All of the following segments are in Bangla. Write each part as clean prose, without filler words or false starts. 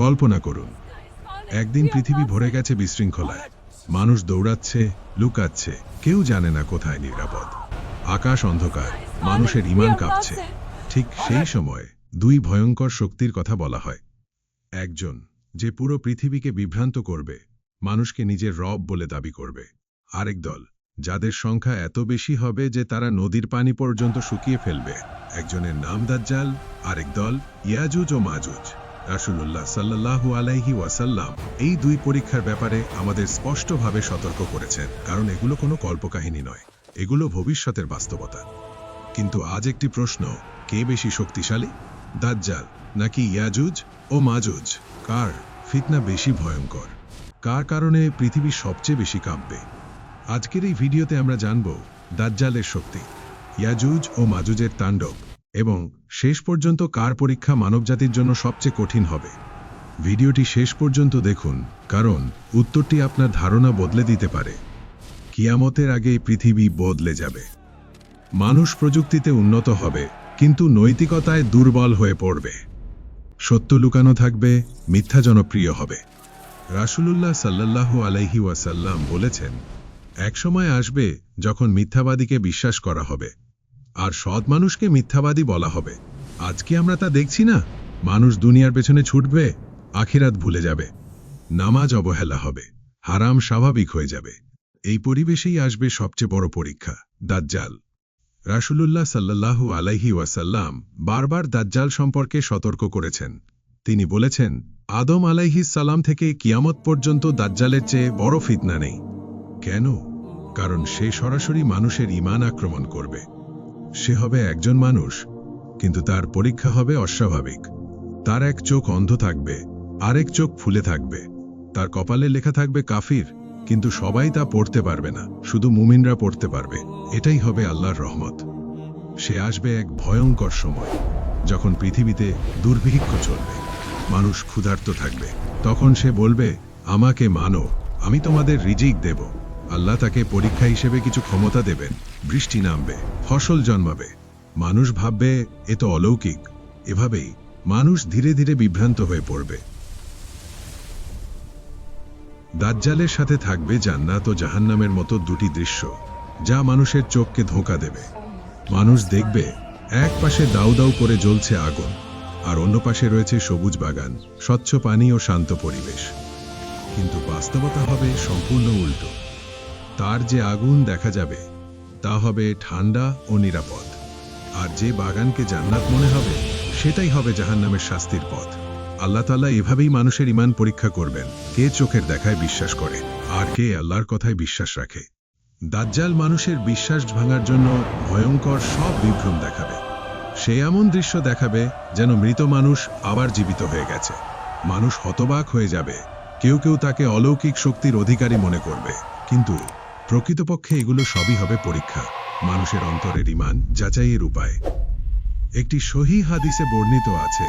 কল্পনা করুন, একদিন পৃথিবী ভরে গেছে বিশৃঙ্খলায়। মানুষ দৌড়াচ্ছে, লুকাচ্ছে, কেউ জানে না কোথায় নিরাপদ। আকাশ অন্ধকার, মানুষের ঈমান কাঁপছে। ঠিক সেই সময় দুই ভয়ঙ্কর শক্তির কথা বলা হয়। একজন যে পুরো পৃথিবীকে বিভ্রান্ত করবে, মানুষকে নিজের রব বলে দাবি করবে। আরেক দল যাদের সংখ্যা এত বেশি হবে যে তারা নদীর পানি পর্যন্ত শুকিয়ে ফেলবে। একজনের নাম দাজ্জাল, আরেক দল ইয়াজুজ ও মাজুজ। রাসূলুল্লাহ সাল্লাল্লাহু আলাইহি ওয়াসাল্লাম এই দুই পরীক্ষার ব্যাপারে আমাদের স্পষ্টভাবে সতর্ক করেছেন, কারণ এগুলো কোনো কল্পকাহিনী নয়, এগুলো ভবিষ্যতের বাস্তবতা। কিন্তু আজ একটি প্রশ্ন, কে বেশি শক্তিশালী, দাজ্জাল নাকি ইয়াজুজ ও মাজুজ? কার ফিতনা বেশি ভয়ঙ্কর? কার কারণে পৃথিবী সবচেয়ে বেশি কাঁপবে? আজকের এই ভিডিওতে আমরা জানব দাজ্জালের শক্তি, ইয়াজুজ ও মাজুজের তাণ্ডব, এবং শেষ পর্যন্ত কার পরীক্ষা মানবজাতির জন্য সবচেয়ে কঠিন হবে। ভিডিওটি শেষ পর্যন্ত দেখুন, কারণ উত্তরটি আপনার ধারণা বদলে দিতে পারে। কিয়ামতের আগে পৃথিবী বদলে যাবে। মানুষ প্রযুক্তিতে উন্নত হবে, কিন্তু নৈতিকতায় দুর্বল হয়ে পড়বে। সত্য লুকানো থাকবে, মিথ্যা জনপ্রিয় হবে। রাসূলুল্লাহ সাল্লাল্লাহু আলাইহি ওয়াসাল্লাম বলেছেন, এক সময় আসবে যখন মিথ্যাবাদীকে বিশ্বাস করা হবে, আর সৎ মানুষকে মিথ্যাবাদী বলা হবে। আজকে আমরা তা দেখছি না। মানুষ দুনিয়ার পেছনে ছুটবে, আখিরাত ভুলে যাবে। নামাজ অবহেলা হবে, হারাম স্বাভাবিক হয়ে যাবে। এই পরিবেশেই আসবে সবচেয়ে বড় পরীক্ষা, দাজ্জাল। রাসূলুল্লাহ সাল্লাল্লাহু আলাইহি ওয়াসাল্লাম বারবার দাজ্জাল সম্পর্কে সতর্ক করেছেন। তিনি বলেছেন, আদম আলাইহিস সালাম থেকে কিয়ামত পর্যন্ত দাজ্জালের চেয়ে বড় ফিতনা নেই। কেন? কারণ সে সরাসরি মানুষের ঈমান আক্রমণ করবে। সে হবে একজন মানুষ, কিন্তু তার পরীক্ষা হবে অস্বাভাবিক। তার এক চোখ অন্ধ থাকবে, আরেক চোখ ফুলে থাকবে। তার কপালে লেখা থাকবে কাফির, কিন্তু সবাই তা পড়তে পারবে না, শুধু মুমিনরা পড়তে পারবে। এটাই হবে আল্লাহর রহমত। সে আসবে এক ভয়ঙ্কর সময়, যখন পৃথিবীতে দুর্ভিক্ষ চলবে, মানুষ ক্ষুধার্ত থাকবে। তখন সে বলবে, আমাকে মানো, আমি তোমাদের রিজিক দেব। আল্লাহ তাকে পরীক্ষা হিসেবে কিছু ক্ষমতা দেবেন, বৃষ্টি নামবে, ফসল জন্মাবে। মানুষ ভাববে এ তো অলৌকিক। এভাবেই মানুষ ধীরে ধীরে বিভ্রান্ত হয়ে পড়বে। দাজ্জালের সাথে থাকবে জান্নাত ও জাহান্নামের মতো দুটি দৃশ্য, যা মানুষের চোখকে ধোঁকা দেবে। মানুষ দেখবে এক পাশে দাউ দাউ করে জ্বলছে আগুন, আর অন্য পাশে রয়েছে সবুজ বাগান, স্বচ্ছ পানি ও শান্ত পরিবেশ। কিন্তু বাস্তবতা হবে সম্পূর্ণ উল্টো। তার যে আগুন দেখা যাবে, তা হবে ঠান্ডা ও নিরাপদ। আর যে বাগানকে জান্নাত মনে হবে, সেটাই হবে জাহান্নামের শাস্তির পথ। আল্লাহ তাআলা এভাবেই মানুষের ঈমান পরীক্ষা করবেন, কে চোখের দেখায় বিশ্বাস করে, আর কে আল্লাহর কথায় বিশ্বাস রাখে। দাজ্জাল মানুষের বিশ্বাস ভাঙার জন্য ভয়ঙ্কর সব বিভ্রম দেখাবে। সে এমন দৃশ্য দেখাবে যেন মৃত মানুষ আবার জীবিত হয়ে গেছে। মানুষ হতবাক হয়ে যাবে, কেউ কেউ তাকে অলৌকিক শক্তির অধিকারী মনে করবে। কিন্তু প্রকৃতপক্ষে এগুলো সবই হবে পরীক্ষা, মানুষের অন্তরের ঈমান যাচাইয়ের উপায়। একটি সহিহ হাদিসে বর্ণিত আছে,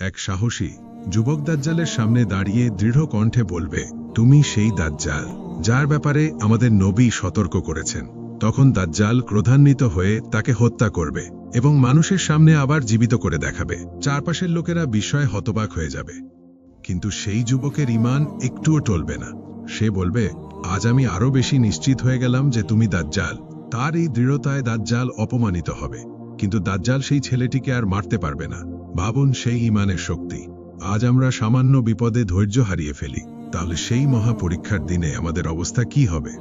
এক সাহসী যুবক দাজ্জালের সামনে দাঁড়িয়ে দৃঢ় কণ্ঠে বলবে, তুমি সেই দাজ্জাল যার ব্যাপারে আমাদের নবী সতর্ক করেছেন। তখন দাজ্জাল ক্রোধান্বিত হয়ে তাকে হত্যা করবে এবং মানুষের সামনে আবার জীবিত করে দেখাবে। চারপাশের লোকেরা বিস্ময়ে হতবাক হয়ে যাবে। কিন্তু সেই যুবকের ঈমান একটুও টলবে না। সে বলবে, আজ আমি আরো বেশি নিশ্চিত হয়ে গেলাম যে তুমি দাজ্জাল। তার এই দৃঢ়তায় দাজ্জাল অপমানিত হবে, কিন্তু দাজ্জাল সেই ছেলেটিকে আর মারতে পারবে না। ভাবুন সেই ঈমানের শক্তি। আজ আমরা সামান্য বিপদে ধৈর্য হারিয়ে ফেলি, তাহলে সেই মহা পরীক্ষার দিনে আমাদের অবস্থা কি হবে?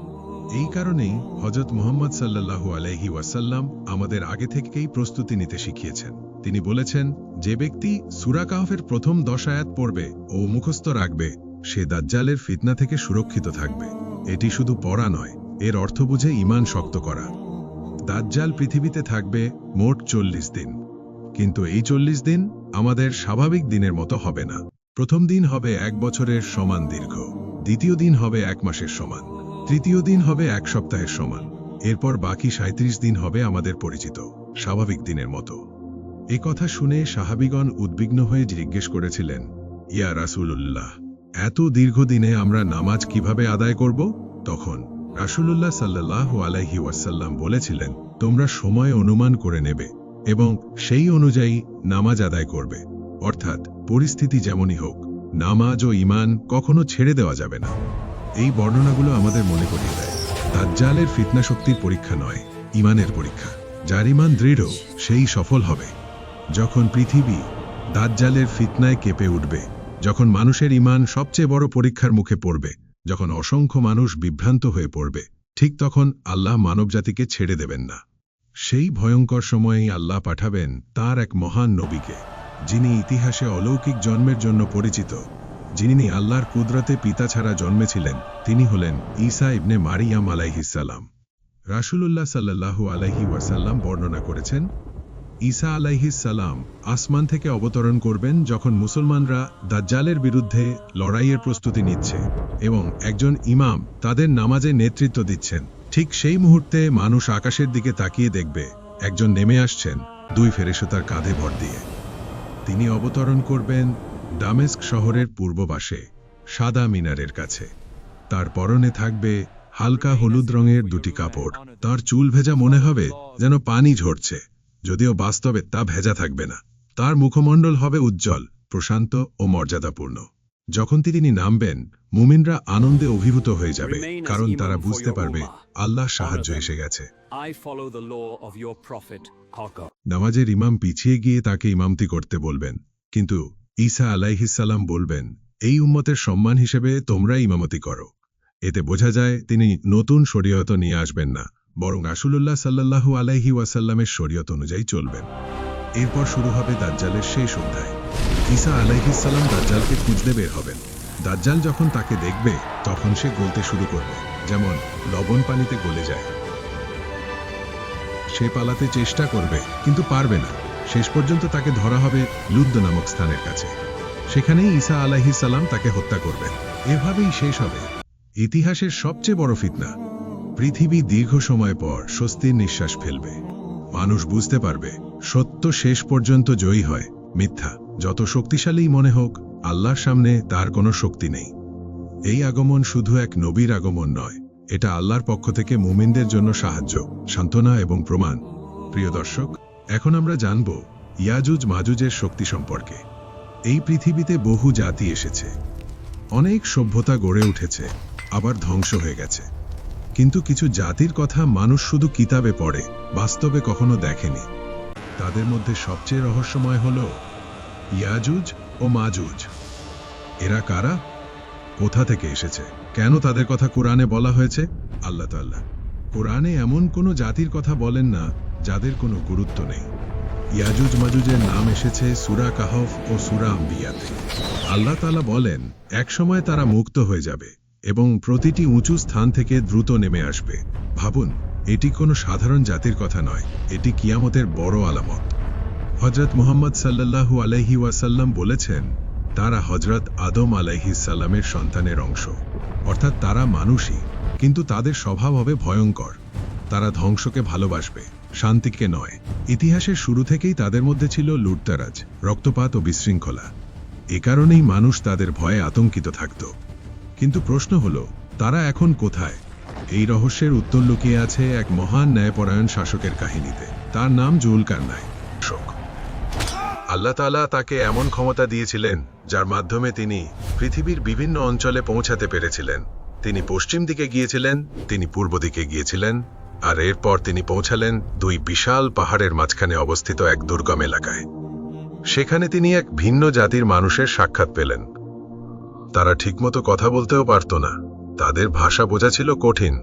এই কারণেই হযরত মুহাম্মদ সাল্লাল্লাহু আলাইহি ওয়াসাল্লাম আমাদের আগে থেকেই প্রস্তুতি নিতে শিখিয়েছেন। তিনি বলেছেন, যে ব্যক্তি সূরা কাহফের প্রথম 10 আয়াত পড়বে ও মুখস্থ রাখবে, সে দাজ্জালের ফিতনা থেকে সুরক্ষিত থাকবে। এটি শুধু পড়া নয়, এর অর্থ বুঝে ঈমান শক্ত করা। দাজ্জাল পৃথিবীতে থাকবে মোট 40 দিন, কিন্তু এই 40 দিন আমাদের স্বাভাবিক দিনের মতো হবে না। প্রথম দিন হবে 1 বছরের সমান দীর্ঘ, দ্বিতীয় দিন হবে 1 মাসের সমান, তৃতীয় দিন হবে 1 সপ্তাহের সমান। এরপর বাকি 37 দিন হবে আমাদের পরিচিত স্বাভাবিক দিনের মতো। এ কথা শুনে সাহাবীগণ উদ্বিগ্ন হয়ে জিজ্ঞেস করেছিলেন, ইয়া রাসূলুল্লাহ, এত দীর্ঘদিনে আমরা নামাজ কিভাবে আদায় করব? তখন রাসূলুল্লাহ সাল্লাল্লাহু আলাইহি ওয়াসাল্লাম বলেছিলেন, তোমরা সময় অনুমান করে নেবে এবং সেই অনুযায়ী নামাজ আদায় করবে। অর্থাৎ পরিস্থিতি যেমনই হোক, নামাজ ও ঈমান কখনো ছেড়ে দেওয়া যাবে না। এই বর্ণনাগুলো আমাদের মনে করিয়ে দেয়, দাজ্জালের ফিতনা শক্তির পরীক্ষা নয়, ঈমানের পরীক্ষা। যার ঈমান দৃঢ় সেই সফল হবে। যখন পৃথিবী দাজ্জালের ফিতনায় কেঁপে উঠবে, যখন মানুষের ঈমান সবচেয়ে বড় পরীক্ষার মুখে পড়বে, যখন অসংখ্য মানুষ বিভ্রান্ত হয়ে পড়বে, ঠিক তখন আল্লাহ মানবজাতিকে ছেড়ে দেবেন না। সেই ভয়ঙ্কর সময়েই আল্লাহ পাঠাবেন তার এক মহান নবীকে, যিনি ইতিহাসে অলৌকিক জন্মের জন্য পরিচিত, যিনি আল্লাহর কুদরতে পিতা ছাড়া জন্মেছিলেন। তিনি হলেন ঈসা ইবনে মারিয়াম আলাইহিসসালাম। রাসূলুল্লাহ সাল্লাল্লাহু আলাইহি ওয়াসাল্লাম বর্ণনা করেছেন, ঈসা আলাইহিসসালাম আসমান থেকে অবতরণ করবেন যখন মুসলমানরা দাজ্জালের বিরুদ্ধে লড়াইয়ের প্রস্তুতি নিচ্ছে এবং একজন ইমাম তাদের নামাজে নেতৃত্ব দিচ্ছেন। ঠিক সেই মুহূর্তে মানুষ আকাশের দিকে তাকিয়ে দেখবে একজন নেমে আসছেন দুই ফেরেশতার কাঁধে ভর দিয়ে। তিনি অবতরণ করবেন দামেস্ক শহরের পূর্ব পাশে সাদা মিনারের কাছে। তার পরনে থাকবে হালকা হলুদ রঙের দুটি কাপড়। তার চুল ভেজা মনে হবে যেন পানি ঝরছে, যদিও বাস্তবে তা ভেজা থাকবে না। তার মুখমণ্ডল হবে উজ্জ্বল, প্রশান্ত ও মর্যাদাপূর্ণ। যখন তিনি নামবেন, মুমিনরা আনন্দে অভিভূত হয়ে যাবে, কারণ তারা বুঝতে পারবে আল্লাহর সাহায্য এসে গেছে। নামাজের ইমাম পিছিয়ে গিয়ে তাকে ইমামতি করতে বলবেন, কিন্তু ঈসা আলাইহিসসালাম বলবেন, এই উম্মতের সম্মান হিসেবে তোমরা ইমামতি করো। এতে বোঝা যায় তিনি নতুন শরীয়ত নিয়ে আসবেন না, বরং রাসূলুল্লাহ সাল্লাল্লাহু আলাইহি ওয়াসাল্লামের শরীয়ত অনুযায়ী চলবেন। এরপর শুরু হবে দাজ্জালের শেষ অধ্যায়। ঈসা আলাইহিসসালাম দাজ্জালকে খুঁজতে বের হবেন। দাজ্জাল যখন তাকে দেখবে, তখন সে গলতে শুরু করবে, যেমন লবণ পানিতে গলে যায়। সে পালাতে চেষ্টা করবে, কিন্তু পারবে না। শেষ পর্যন্ত তাকে ধরা হবে লুদ্দ নামক স্থানের কাছে। সেখানেই ঈসা আলাইহিসসালাম তাকে হত্যা করবেন। এভাবেই শেষ হবে ইতিহাসের সবচেয়ে বড় ফিতনা। পৃথিবী দীর্ঘ সময় পর স্বস্তির নিঃশ্বাস ফেলবে। মানুষ বুঝতে পারবে সত্য শেষ পর্যন্ত জয়ী হয়। মিথ্যা যত শক্তিশালী মনে হোক, আল্লাহর সামনে তার কোনো শক্তি নেই। এই আগমন শুধু এক নবীর আগমন নয়, এটা আল্লাহর পক্ষ থেকে মুমিনদের জন্য সাহায্য, সান্ত্বনা এবং প্রমাণ। প্রিয় দর্শক, এখন আমরা জানব ইয়াজুজ মাজুজের শক্তি সম্পর্কে। এই পৃথিবীতে বহু জাতি এসেছে, অনেক সভ্যতা গড়ে উঠেছে, আবার ধ্বংস হয়ে গেছে। কিন্তু কিছু জাতির কথা মানুষ শুধু কিতাবে পড়ে, বাস্তবে কখনো দেখেনি। তাদের মধ্যে সবচেয়ে রহস্যময় হল ইয়াজুজ ও মাজুজ। এরা কারা? কোথা থেকে এসেছে? কেন তাদের কথা কোরআনে বলা হয়েছে? আল্লাহ তাআলা কোরআনে এমন কোনো জাতির কথা বলেন না যাদের কোনো গুরুত্ব নেই। ইয়াজুজ মাজুজের নাম এসেছে সূরা কাহফ ও সূরা আম্বিয়াতে। আল্লাহ তাআলা বলেন, একসময় তারা মুক্ত হয়ে যাবে এবং প্রতিটি উঁচু স্থান থেকে দ্রুত নেমে আসবে। ভাবুন, এটি কোনো সাধারণ জাতির কথা নয়, এটি কিয়ামতের বড় আলামত। হযরত মুহাম্মদ সাল্লাল্লাহু আলাইহি ওয়াসাল্লাম বলেছেন, তারা হযরত আদম আলাইহিস সালামের সন্তানের অংশ, অর্থাৎ তারা মানুষই, কিন্তু তাদের স্বভাব হবে ভয়ঙ্কর। তারা ধ্বংসকে ভালোবাসবে, শান্তিকে নয়। ইতিহাসের শুরু থেকেই তাদের মধ্যে ছিল লুটতারাজ, রক্তপাত ও বিশৃঙ্খলা। এ কারণেই মানুষ তাদের ভয়ে আতঙ্কিত থাকত। কিন্তু প্রশ্ন হলো, তারা এখন কোথায়? এই রহস্যের উত্তর লুকিয়ে আছে এক মহান ন্যায়পরায়ণ শাসকের কাহিনীতে। তার নাম জুলকারনাইন। আল্লাহ তাআলা তাকে এমন ক্ষমতা দিয়েছিলেন যার মাধ্যমে তিনি পৃথিবীর বিভিন্ন অঞ্চলে পৌঁছাতে পেরেছিলেন। তিনি পশ্চিম দিকে গিয়েছিলেন, তিনি পূর্ব দিকে গিয়েছিলেন, আর এরপর তিনি পৌঁছালেন দুই বিশাল পাহাড়ের মাঝখানে অবস্থিত এক দুর্গম এলাকায়। সেখানে তিনি এক ভিন্ন জাতির মানুষের সাক্ষাৎ পেলেন। তারা ঠিকমতো কথা বলতেও পারত না, তাদের ভাষা বোঝা ছিল কঠিন।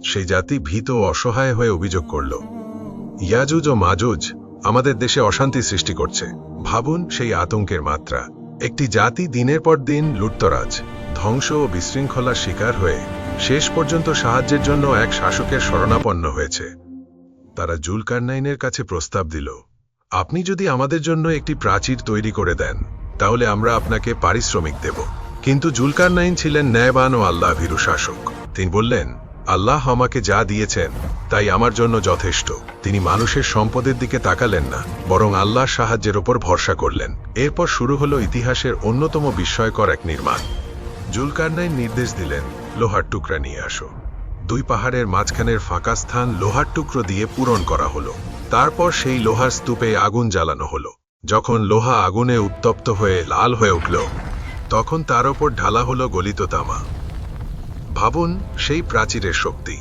সেই জাতি ভীত ও অসহায় হয়ে অভিযোগ করল, ইয়াজুজ ও মাজুজ আমাদের দেশে অশান্তি সৃষ্টি করছে। ভাবুন সেই আতঙ্কের মাত্রা। একটি জাতি দিনের পর দিন লুটতরাজ, ধ্বংস ও বিশৃঙ্খলার শিকার হয়ে শেষ পর্যন্ত সাহায্যের জন্য এক শাসকের শরণাপন্ন হয়েছে। তারা জুলকারনাইনের কাছে প্রস্তাব দিল, আপনি যদি আমাদের জন্য একটি প্রাচীর তৈরি করে দেন, তাহলে আমরা আপনাকে পারিশ্রমিক দেব। কিন্তু জুলকারনাইন ছিলেন ন্যায়বান ও আল্লাহ ভীরু শাসক। তিনি বললেন, আল্লাহ আমাকে যা দিয়েছেন তাই আমার জন্য যথেষ্ট। তিনি মানুষের সম্পদের দিকে তাকালেন না, বরং আল্লাহর সাহায্যের ওপর ভরসা করলেন। এরপর শুরু হলো ইতিহাসের অন্যতম বিস্ময়কর এক নির্মাণ। জুলকারনাইন নির্দেশ দিলেন, লোহার টুকরা নিয়ে আসো। দুই পাহাড়ের মাঝখানের ফাঁকা স্থান লোহার টুকরো দিয়ে পূরণ করা হলো। তারপর সেই লোহার স্তূপে আগুন জ্বালানো হলো। যখন লোহা আগুনে উত্তপ্ত হয়ে লাল হয়ে উঠল, তখন তার ওপর ঢালা হলো গলিত তামা। ভাবুন সেই প্রাচীরের শক্তি।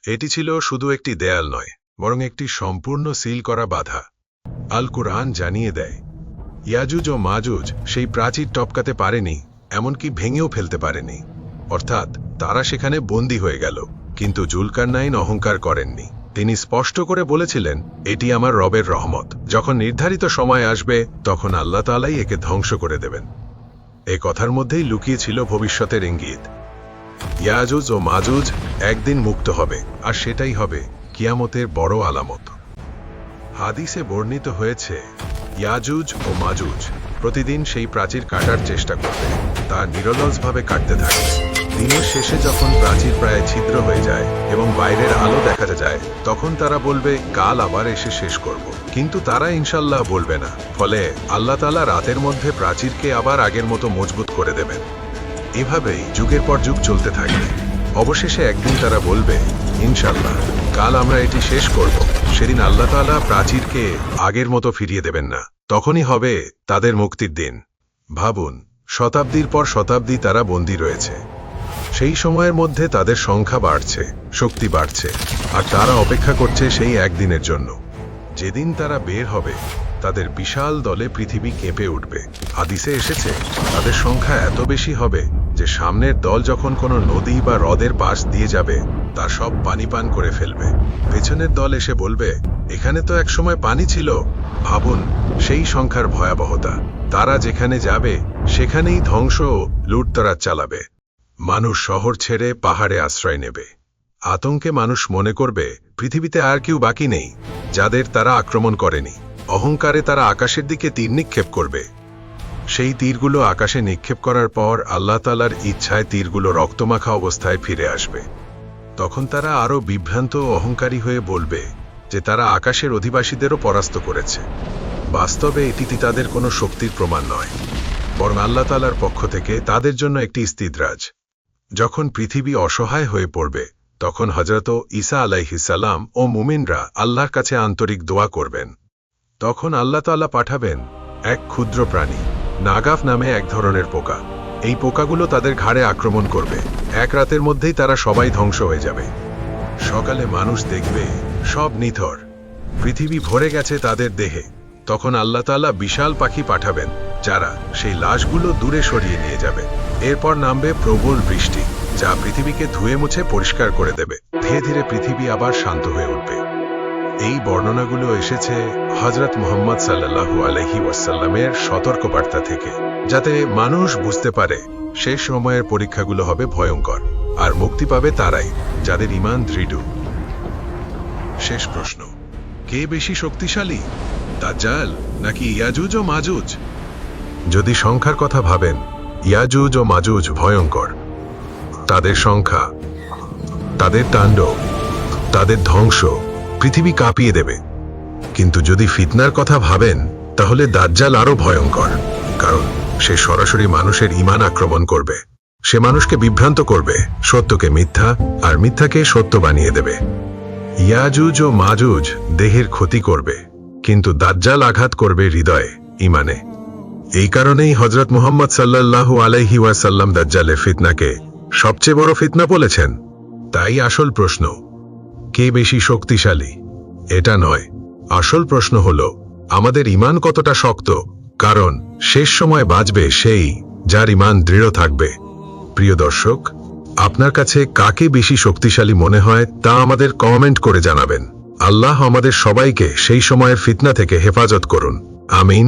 এটি ছিল শুধু একটি দেয়াল নয়, বরং একটি সম্পূর্ণ সিল করা বাধা। আল কুরআন জানিয়ে দেয়, ইয়াজুজ ও মাজুজ সেই প্রাচীর টপকাতে পারেনি, এমনকি ভেঙেও ফেলতে পারেনি। অর্থাৎ তারা সেখানে বন্দী হয়ে গেল, কিন্তু জুলকারনাইন অহংকার করেননি। তিনি স্পষ্ট করে বলেছিলেন, এটি আমার রবের রহমত, যখন নির্ধারিত সময় আসবে তখন আল্লাহ তাআলাই একে ধ্বংস করে দেবেন। এ কথার মধ্যেই লুকিয়ে ছিল ভবিষ্যতের ইঙ্গিত। ইয়াজুজ ও মাজুজ একদিন মুক্ত হবে, আর সেটাই হবে কিয়ামতের বড় আলামত। হাদিসে বর্ণিত হয়েছে, ইয়াজুজ ও মাজুজ প্রতিদিন সেই প্রাচীর কাটার চেষ্টা করবে, তা নিরলসভাবে কাটতে থাকবে। দিনের শেষে যখন প্রাচীর প্রায় ছিদ্র হয়ে যায় এবং বাইরের আলো দেখা যায়, তখন তারা বলবে, কাল আবার এসে শেষ করব। কিন্তু তারা ইনশাল্লাহ বলবে না। ফলে আল্লাহ তাআলা রাতের মধ্যে প্রাচীরকে আবার আগের মতো মজবুত করে দেবেন। এভাবেই যুগের পর যুগ চলতে থাকবে। অবশেষে একদিন তারা বলবে, ইনশাল্লাহ কাল আমরা এটি শেষ করব। সেদিন আল্লাহ তাআলা প্রাচীরকে আগের মতো ফিরিয়ে দেবেন না। তখনই হবে তাদের মুক্তির দিন। ভাবুন, শতাব্দীর পর শতাব্দী তারা বন্দী রয়েছে। সেই সময়ের মধ্যে তাদের সংখ্যা বাড়ছে, শক্তি বাড়ছে, আর তারা অপেক্ষা করছে সেই একদিনের জন্য, যেদিন তারা বের হবে। তাদের বিশাল দলে পৃথিবী কেঁপে উঠবে। হাদিসে এসেছে, তাদের সংখ্যা এত বেশি হবে যে সামনের দল যখন কোনো নদী বা হ্রদের পাশ দিয়ে যাবে, তা সব পানি পান করে ফেলবে। পেছনের দল এসে বলবে, এখানে তো একসময় পানি ছিল। ভাবুন সেই সংখ্যার ভয়াবহতা। তারা যেখানে যাবে সেখানেই ধ্বংস ও লুটতরাজ চালাবে। মানুষ শহর ছেড়ে পাহাড়ে আশ্রয় নেবে। আতঙ্কে মানুষ মনে করবে পৃথিবীতে আর কেউ বাকি নেই যাদের তারা আক্রমণ করেনি। অহংকারে তারা আকাশের দিকে তীর নিক্ষেপ করবে। সেই তীরগুলো আকাশে নিক্ষেপ করার পর আল্লাহ তাআলার ইচ্ছায় তীরগুলো রক্তমাখা অবস্থায় ফিরে আসবে। তখন তারা আরও বিভ্রান্ত ও অহংকারী হয়ে বলবে যে তারা আকাশের অধিবাসীদেরও পরাস্ত করেছে। বাস্তবে এটি তাদের কোনো শক্তির প্রমাণ নয়, বরং আল্লাহ তাআলার পক্ষ থেকে তাদের জন্য একটি ইস্তিদ্রাজ। যখন পৃথিবী অসহায় হয়ে পড়বে, তখন হযরত ঈসা আলাইহিস সালাম ও মুমিনরা আল্লাহর কাছে আন্তরিক দোয়া করবেন। তখন আল্লাহ তাআলা পাঠাবেন এক ক্ষুদ্র প্রাণী, নাগাফ নামে এক ধরনের পোকা। এই পোকাগুলো তাদের ঘাড়ে আক্রমণ করবে। এক রাতের মধ্যেই তারা সবাই ধ্বংস হয়ে যাবে। সকালে মানুষ দেখবে সব নিথর, পৃথিবী ভরে গেছে তাদের দেহে। তখন আল্লাহ তাআলা বিশাল পাখি পাঠাবেন, যারা সেই লাশগুলো দূরে সরিয়ে নিয়ে যাবে। এরপর নামবে প্রবল বৃষ্টি, যা পৃথিবীকে ধুয়ে মুছে পরিষ্কার করে দেবে। ধীরে ধীরে পৃথিবী আবার শান্ত হয়ে উঠবে। এই বর্ণনাগুলো এসেছে হযরত মুহাম্মদ সাল্লাল্লাহু আলাইহি ওয়াসাল্লামের সতর্কবার্তা থেকে, যাতে মানুষ বুঝতে পারে শেষ সময়ের পরীক্ষাগুলো হবে ভয়ঙ্কর, আর মুক্তি পাবে তারাই যাদের ঈমান দৃঢ়। শেষ প্রশ্ন, কে বেশি শক্তিশালী, দাজ্জাল নাকি ইয়াজুজ ও মাজুজ? যদি সংখ্যার কথা ভাবেন, ইয়াজুজ ও মাজুজ ভয়ঙ্কর। তাদের সংখ্যা, তাদের তাণ্ডব, তাদের ধ্বংস পৃথিবী কাঁপিয়ে দেবে। কিন্তু যদি ফিতনার কথা ভাবেন, তাহলে দাজ্জাল আরো ভয়ঙ্কর, কারণ সে সরাসরি মানুষের ঈমান আক্রমণ করবে। সে মানুষকে বিভ্রান্ত করবে, সত্যকে মিথ্যা আর মিথ্যাকে সত্য বানিয়ে দেবে। ইয়াজুজ ও মাজুজ দেহের ক্ষতি করবে, কিন্তু দাজ্জাল আঘাত করবে হৃদয়ে, ঈমানে। এই কারণেই হযরত মুহাম্মদ সাল্লাল্লাহু আলাইহি ওয়াসাল্লাম দাজ্জালের ফিতনাকে সবচেয়ে বড় ফিতনা বলেছেন। তাই আসল প্রশ্ন, কে বেশি শক্তিশালী, এটা নয়। আসল প্রশ্ন হলো, আমাদের ঈমান কতটা শক্ত, কারণ শেষ সময় বাঁচবে সেই যার ঈমান দৃঢ় থাকবে। প্রিয় দর্শক, আপনার কাছে কাকে বেশি শক্তিশালী মনে হয় তা আমাদের কমেন্ট করে জানাবেন। আল্লাহ আমাদের সবাইকে সেই সময়ের ফিতনা থেকে হেফাজত করুন। আমিন।